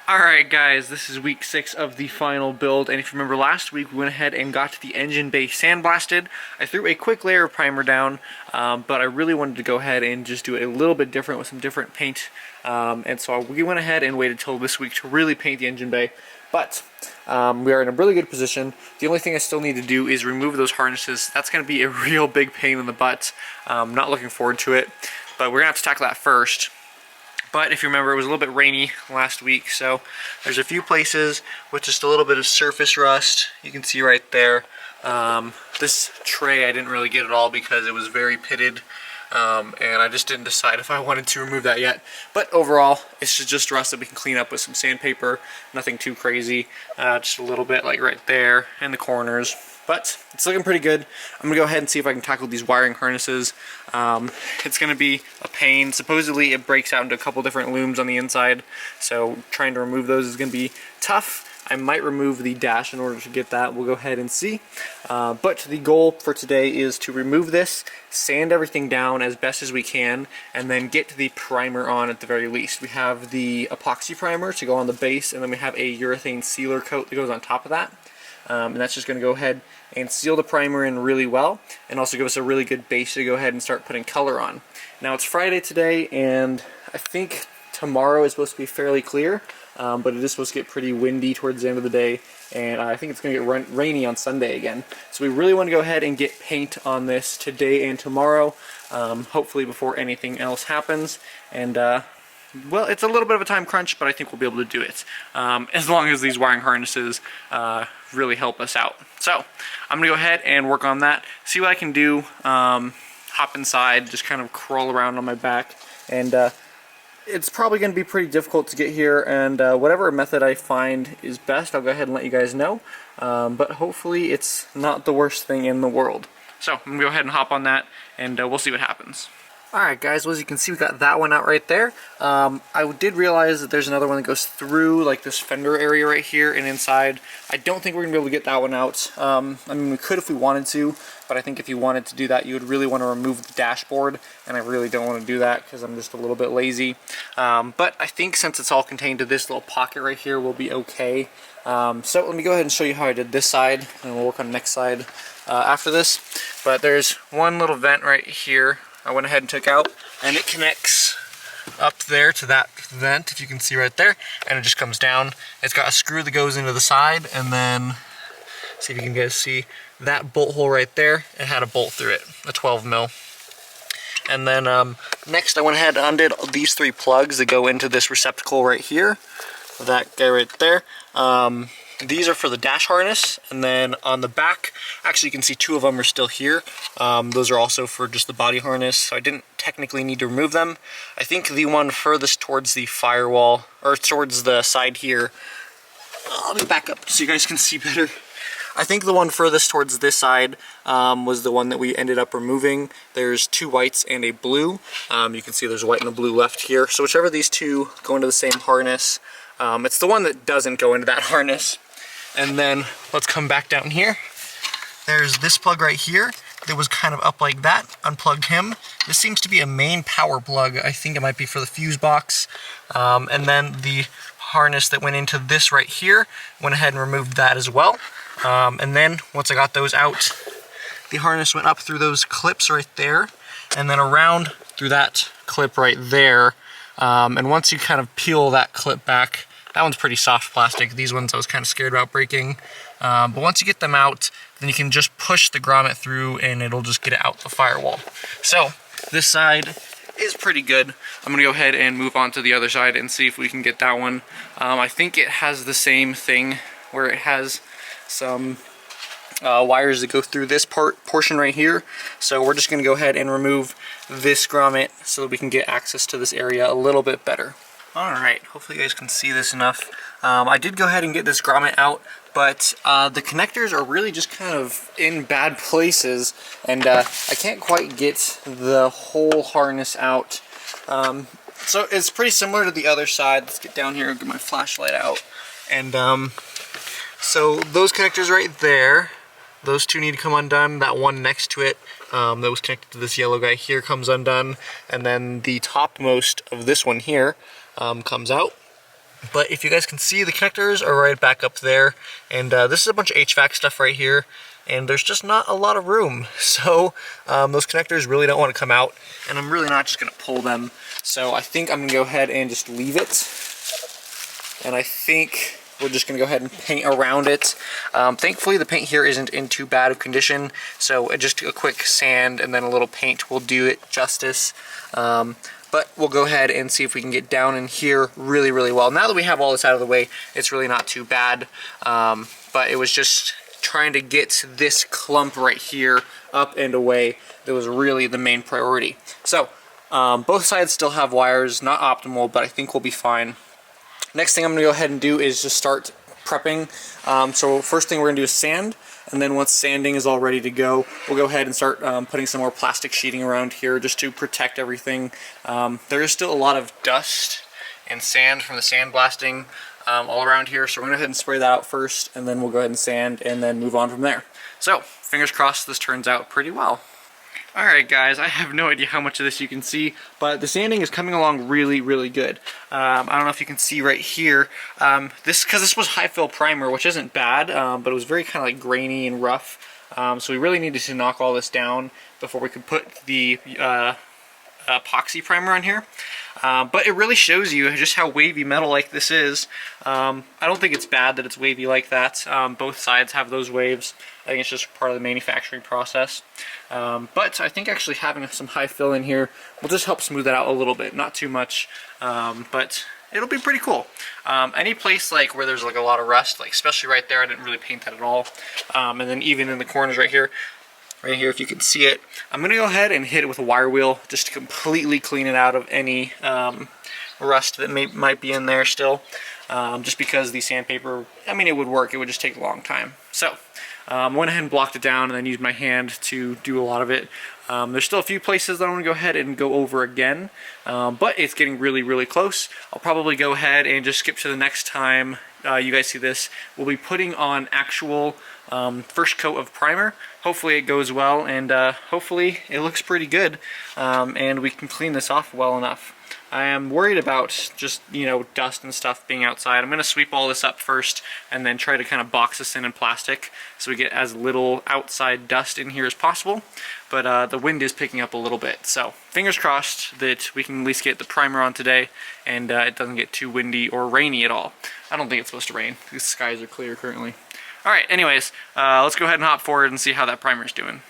Alright guys, this is week 6 of the final build, and if you remember last week we went ahead and got the engine bay sandblasted. I threw a quick layer of primer down, but I really wanted to go ahead and just do it a little bit different with some different paint, and so we went ahead and waited till this week to really paint the engine bay. But we are in a really good position. The only thing I still need to do is remove those harnesses. That's going to be a real big pain in the butt. Not looking forward to it, but we're going to have to tackle that first. But if you remember, it was a little bit rainy last week, so there's a few places with just a little bit of surface rust. You can see right there. This tray I didn't really get at all because it was very pitted, and I just didn't decide if I wanted to remove that yet. But overall, it's just rust that we can clean up with some sandpaper. Nothing too crazy, just a little bit like right there in the corners. But it's looking pretty good. I'm going to go ahead and see if I can tackle these wiring harnesses. It's going to be a pain. Supposedly it breaks out into a couple different looms on the inside, so trying to remove those is going to be tough. I might remove the dash in order to get that. We'll go ahead and see. But the goal for today is to remove this, sand everything down as best as we can, and then get the primer on at the very least. We have the epoxy primer to go on the base, and then we have a urethane sealer coat that goes on top of that. And that's just going to go ahead and seal the primer in really well, and also give us a really good base to go ahead and start putting color on. Now it's Friday today, and I think tomorrow is supposed to be fairly clear, but it is supposed to get pretty windy towards the end of the day, and I think it's going to get rainy on Sunday again. So we really want to go ahead and get paint on this today and tomorrow, hopefully before anything else happens. And well, it's a little bit of a time crunch, but I think we'll be able to do it, as long as these wiring harnesses really help us out. So I'm gonna go ahead and work on that, see what I can do, hop inside, just kind of crawl around on my back, and it's probably going to be pretty difficult to get here, and whatever method I find is best, I'll go ahead and let you guys know, but hopefully it's not the worst thing in the world. So I'm gonna go ahead and hop on that, and we'll see what happens. Alright guys, well, as you can see, we got that one out right there. I did realize that there's another one that goes through like this fender area right here and inside. I don't think we're going to be able to get that one out. I mean, we could if we wanted to, but I think if you wanted to do that, you would really want to remove the dashboard, and I really don't want to do that because I'm just a little bit lazy. But I think since it's all contained to this little pocket right here, we'll be okay. So let me go ahead and show you how I did this side, and we'll work on the next side after this. But there's one little vent right here I went ahead and took out, and it connects up there to that vent, if you can see right there, and it just comes down. It's got a screw that goes into the side, and then see if you can guys see that bolt hole right there. It had a bolt through it, a 12 mil. And then next I went ahead and undid these 3 plugs that go into this receptacle right here, that guy right there. These are for the dash harness, and then on the back, actually you can see 2 of them are still here. Those are also for just the body harness, so I didn't technically need to remove them. I think the one furthest towards the firewall, or towards the side here, let me back up so you guys can see better. I think the one furthest towards this side was the one that we ended up removing. There's 2 whites and a blue. You can see there's a white and a blue left here. So whichever of these 2 go into the same harness, it's the one that doesn't go into that harness. And then let's come back down here. There's this plug right here that was kind of up like that. Unplugged him. This seems to be a main power plug. I think it might be for the fuse box. And then the harness that went into this right here, went ahead and removed that as well. And then once I got those out, the harness went up through those clips right there, and then around through that clip right there. And once you kind of peel that clip back, that one's pretty soft plastic. These ones I was kind of scared about breaking. But once you get them out, then you can just push the grommet through and it'll just get it out the firewall. So this side is pretty good. I'm gonna go ahead and move on to the other side and see if we can get that one. I think it has the same thing where it has some wires that go through this portion right here. So we're just gonna go ahead and remove this grommet so that we can get access to this area a little bit better. Alright, hopefully you guys can see this enough. I did go ahead and get this grommet out, but the connectors are really just kind of in bad places, and I can't quite get the whole harness out. So it's pretty similar to the other side. Let's get down here and get my flashlight out. And so those connectors right there, those 2 need to come undone. That one next to it that was connected to this yellow guy here comes undone, and then the topmost of this one here comes out. But if you guys can see, the connectors are right back up there, and this is a bunch of HVAC stuff right here, and there's just not a lot of room. So those connectors really don't want to come out, and I'm really not just going to pull them. So I think I'm going to go ahead and just leave it, and I think we're just going to go ahead and paint around it. Thankfully, the paint here isn't in too bad of condition, so just a quick sand and then a little paint will do it justice. But we'll go ahead and see if we can get down in here really, really well. Now that we have all this out of the way, it's really not too bad. But it was just trying to get this clump right here up and away that was really the main priority. So both sides still have wires, not optimal, but I think we'll be fine. Next thing I'm going to go ahead and do is just start prepping. So first thing we're going to do is sand, and then once sanding is all ready to go, we'll go ahead and start putting some more plastic sheeting around here just to protect everything. There is still a lot of dust and sand from the sandblasting all around here, so we're going to go ahead and spray that out first, and then we'll go ahead and sand and then move on from there. So fingers crossed this turns out pretty well. Alright guys, I have no idea how much of this you can see, but the sanding is coming along really, really good. I don't know if you can see right here, because this was high fill primer, which isn't bad, but it was very kind of like grainy and rough, so we really needed to knock all this down before we could put the epoxy primer on here. But it really shows you just how wavy metal like this is. I don't think it's bad that it's wavy like that. Both sides have those waves. I think it's just part of the manufacturing process. But I think actually having some high fill in here will just help smooth it out a little bit. Not too much, but it'll be pretty cool. Any place like where there's like a lot of rust, like especially right there, I didn't really paint that at all. And then even in the corners right here, if you can see it, I'm going to go ahead and hit it with a wire wheel just to completely clean it out of any rust that might be in there still. Just because the sandpaper, I mean, it would work, it would just take a long time. So I went ahead and blocked it down and then used my hand to do a lot of it. There's still a few places that I want to go ahead and go over again, but it's getting really, really close. I'll probably go ahead and just skip to the next time you guys see this. We'll be putting on actual first coat of primer. Hopefully it goes well, and hopefully it looks pretty good, and we can clean this off well enough. I am worried about just, dust and stuff being outside. I'm going to sweep all this up first and then try to kind of box this in plastic so we get as little outside dust in here as possible. But the wind is picking up a little bit, so fingers crossed that we can at least get the primer on today and it doesn't get too windy or rainy at all. I don't think it's supposed to rain. These skies are clear currently. Alright, anyways, let's go ahead and hop forward and see how that primer's doing.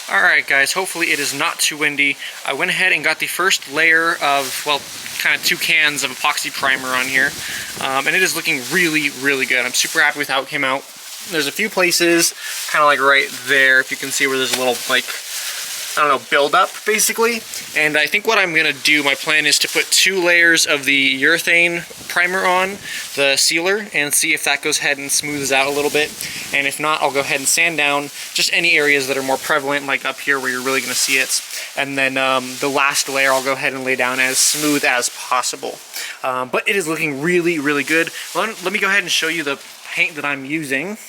Alright guys, hopefully it is not too windy. I went ahead and got the first layer of, well, kind of 2 cans of epoxy primer on here. And it is looking really, really good. I'm super happy with how it came out. There's a few places, kind of like right there, if you can see where there's a little, like, I don't know, build up basically. And I think what I'm gonna do, my plan is to put 2 layers of the urethane primer on, the sealer, and see if that goes ahead and smooths out a little bit. And if not, I'll go ahead and sand down just any areas that are more prevalent, like up here where you're really gonna see it. And then the last layer I'll go ahead and lay down as smooth as possible. But it is looking really, really good. Let me go ahead and show you the paint that I'm using.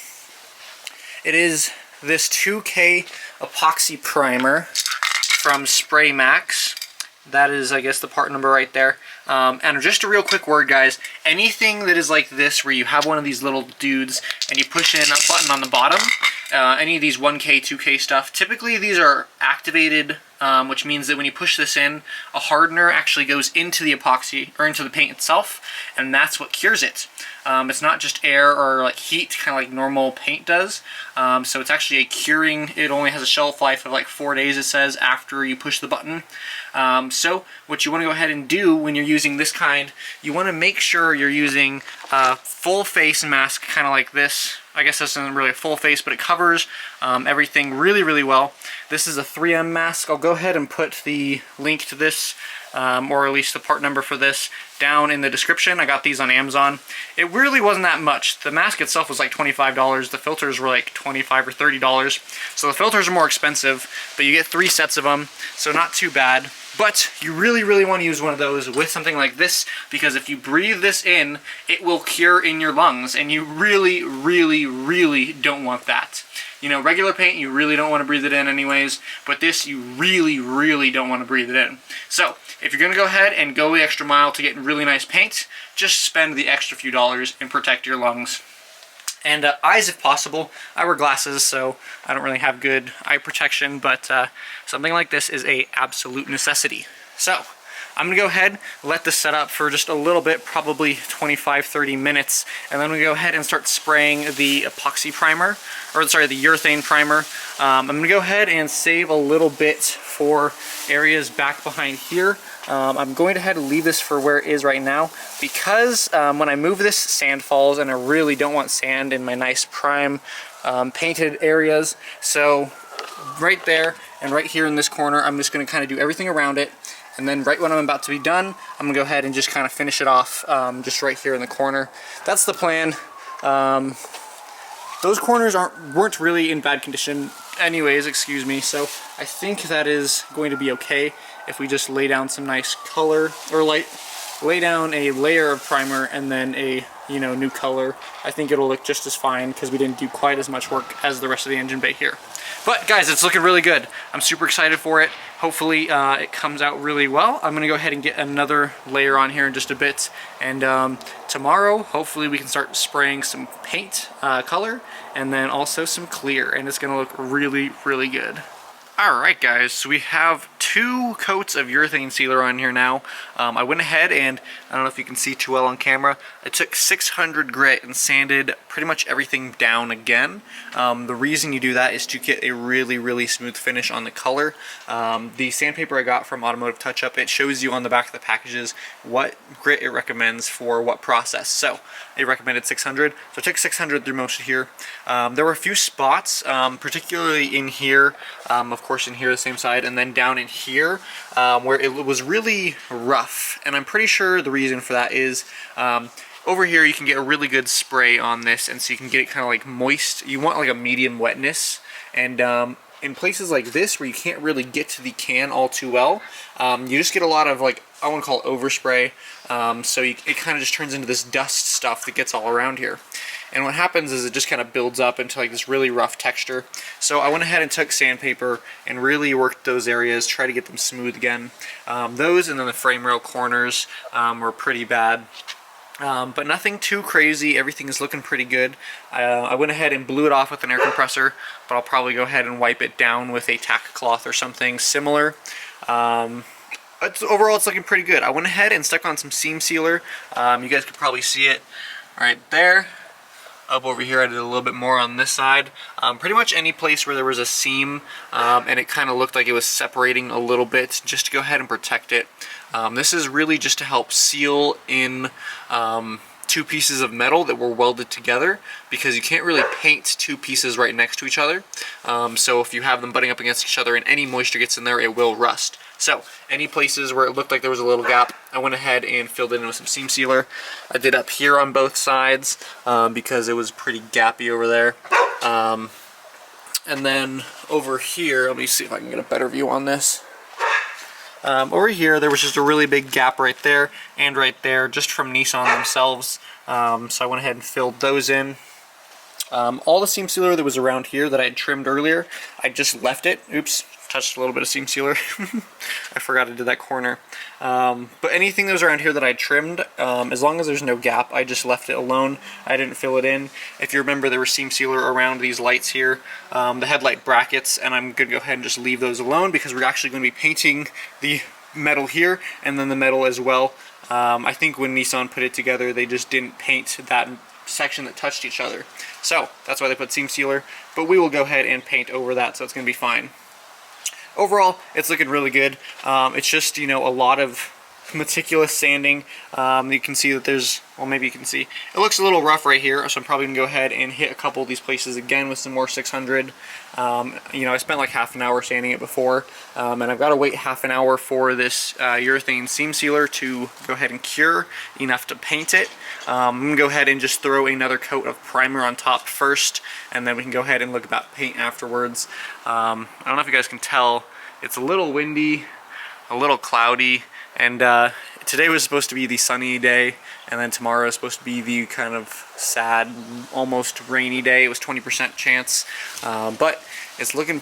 It is this 2K epoxy primer from Spray Max. That is, I guess, the part number right there. And just a real quick word, guys. Anything that is like this, where you have one of these little dudes and you push in a button on the bottom, any of these 1K, 2K stuff, typically these are activated, which means that when you push this in, a hardener actually goes into the epoxy, or into the paint itself, and that's what cures it. It's not just air or like heat, kind of like normal paint does. So it's actually a curing, it only has a shelf life of like 4 days, it says, after you push the button. So what you want to go ahead and do when you're using this kind, you want to make sure you're using a full face mask, kind of like this. I guess this isn't really a full face, but it covers everything really, really well. This is a 3M mask. I'll go ahead and put the link to this, or at least the part number for this, down in the description. I got these on Amazon. It really wasn't that much. The mask itself was like $25. The filters were like $25 or $30. So the filters are more expensive, but you get 3 sets of them, so not too bad. But you really, really want to use one of those with something like this, because if you breathe this in, it will cure in your lungs, and you really, really, really don't want that. You know, regular paint, you really don't want to breathe it in anyways, but this, you really, really don't want to breathe it in. So, if you're going to go ahead and go the extra mile to get really nice paint, just spend the extra few dollars and protect your lungs. And eyes if possible. I wear glasses, so I don't really have good eye protection, but something like this is a absolute necessity. So, I'm going to go ahead, let this set up for just a little bit, probably 25-30 minutes, and then we go ahead and start spraying the epoxy primer, or sorry, the urethane primer. I'm going to go ahead and save a little bit for areas back behind here. I'm going to leave this for where it is right now, because when I move this, sand falls, and I really don't want sand in my nice prime painted areas. So right there and right here in this corner, I'm just going to kind of do everything around it. And then right when I'm about to be done, I'm going to go ahead and just kind of finish it off just right here in the corner. That's the plan. Those corners weren't really in bad condition anyways, excuse me, so I think that is going to be okay if we just lay down some nice color, or lay down a layer of primer and then a new color. I think it'll look just as fine because we didn't do quite as much work as the rest of the engine bay here. But guys, it's looking really good. I'm super excited for it. Hopefully it comes out really well. I'm gonna go ahead and get another layer on here in just a bit, and tomorrow hopefully we can start spraying some paint color and then also some clear, and it's gonna look really, really good. Alright guys, so we have 2 coats of urethane sealer on here now. I went ahead and, I don't know if you can see too well on camera, I took 600 grit and sanded pretty much everything down again. The reason you do that is to get a really, really smooth finish on the color. The sandpaper I got from Automotive Touch-Up, it shows you on the back of the packages what grit it recommends for what process. So, it recommended 600, so I took 600 through most of here. There were a few spots, particularly in here, of course in here the same side, and then down in here where it was really rough, and I'm pretty sure the reason for that is over here you can get a really good spray on this, and so you can get it kind of like moist. You want like a medium wetness, and in places like this where you can't really get to the can all too well, you just get a lot of, like, I want to call it overspray, so it kind of just turns into this dust stuff that gets all around here. And what happens is it just kind of builds up into like this really rough texture. So I went ahead and took sandpaper and really worked those areas, try to get them smooth again. Those and then the frame rail corners were pretty bad. But nothing too crazy. Everything is looking pretty good. I went ahead and blew it off with an air compressor, but I'll probably go ahead and wipe it down with a tack cloth or something similar. Overall, it's looking pretty good. I went ahead and stuck on some seam sealer. You guys could probably see it right there. Up over here, I did a little bit more on this side. Pretty much any place where there was a seam and it kind of looked like it was separating a little bit, just to go ahead and protect it. This is really just to help seal in 2 pieces of metal that were welded together, because you can't really paint 2 pieces right next to each other. So if you have them butting up against each other and any moisture gets in there, it will rust. So any places where it looked like there was a little gap, I went ahead and filled it in with some seam sealer. I did up here on both sides because it was pretty gappy over there. And then over here, let me see if I can get a better view on this. Over here, there was just a really big gap right there and right there, just from Nissan themselves. So I went ahead and filled those in. All the seam sealer that was around here that I had trimmed earlier, I just left it. Oops, touched a little bit of seam sealer. I forgot to do that corner. But anything that was around here that I trimmed, as long as there's no gap, I just left it alone. I didn't fill it in. If you remember, there was seam sealer around these lights here, the headlight brackets, and I'm going to go ahead and just leave those alone because we're actually going to be painting the metal here and then the metal as well. I think when Nissan put it together, they just didn't paint that section that touched each other. So that's why they put seam sealer, but we will go ahead and paint over that, so it's going to be fine. Overall, it's looking really good. It's just, a lot of meticulous sanding. You can see that there's, well, maybe you can see, it looks a little rough right here, so I'm probably going to go ahead and hit a couple of these places again with some more 600. I spent like half an hour sanding it before, and I've got to wait half an hour for this urethane seam sealer to go ahead and cure enough to paint it. I'm going to go ahead and just throw another coat of primer on top first, and then we can go ahead and look about paint afterwards. I don't know if you guys can tell, it's a little windy, a little cloudy, and today was supposed to be the sunny day, and then tomorrow is supposed to be the kind of sad, almost rainy day. It was 20% chance, but it's looking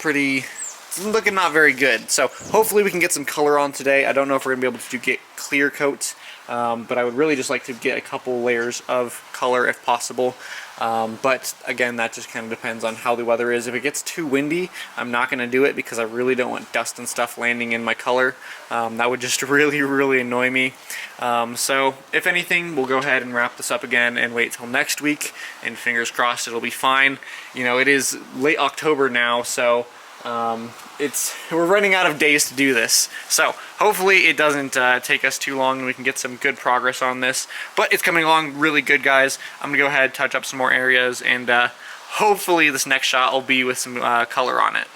not very good. So hopefully we can get some color on today. I don't know if we're gonna be able to get clear coats, but I would really just like to get a couple layers of color if possible. But again, that just kind of depends on how the weather is. If it gets too windy, I'm not going to do it because I really don't want dust and stuff landing in my color. That would just really annoy me. So if anything, we'll go ahead and wrap this up again and wait till next week, and fingers crossed it'll be fine. You know, it is late October now, so we're running out of days to do this, so hopefully it doesn't take us too long and we can get some good progress on this. But it's coming along really good, guys. I'm gonna go ahead, touch up some more areas, and hopefully this next shot will be with some color on it.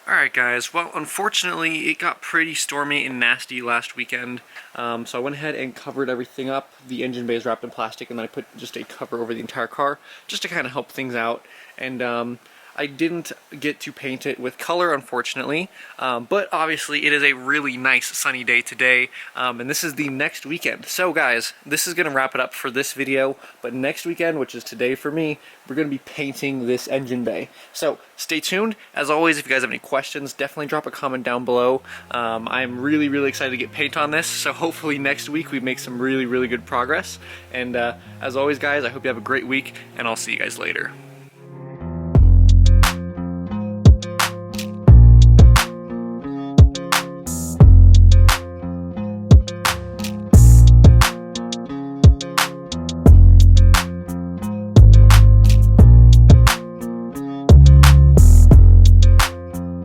Alright guys, well unfortunately it got pretty stormy and nasty last weekend, so I went ahead and covered everything up. The engine bay is wrapped in plastic, and then I put just a cover over the entire car just to kind of help things out. And I didn't get to paint it with color, unfortunately, but obviously it is a really nice sunny day today, and this is the next weekend. So guys, this is going to wrap it up for this video, but next weekend, which is today for me, we're going to be painting this engine bay. So stay tuned. As always, if you guys have any questions, definitely drop a comment down below. I'm really excited to get paint on this, so hopefully next week we make some really good progress. And as always guys, I hope you have a great week, and I'll see you guys later.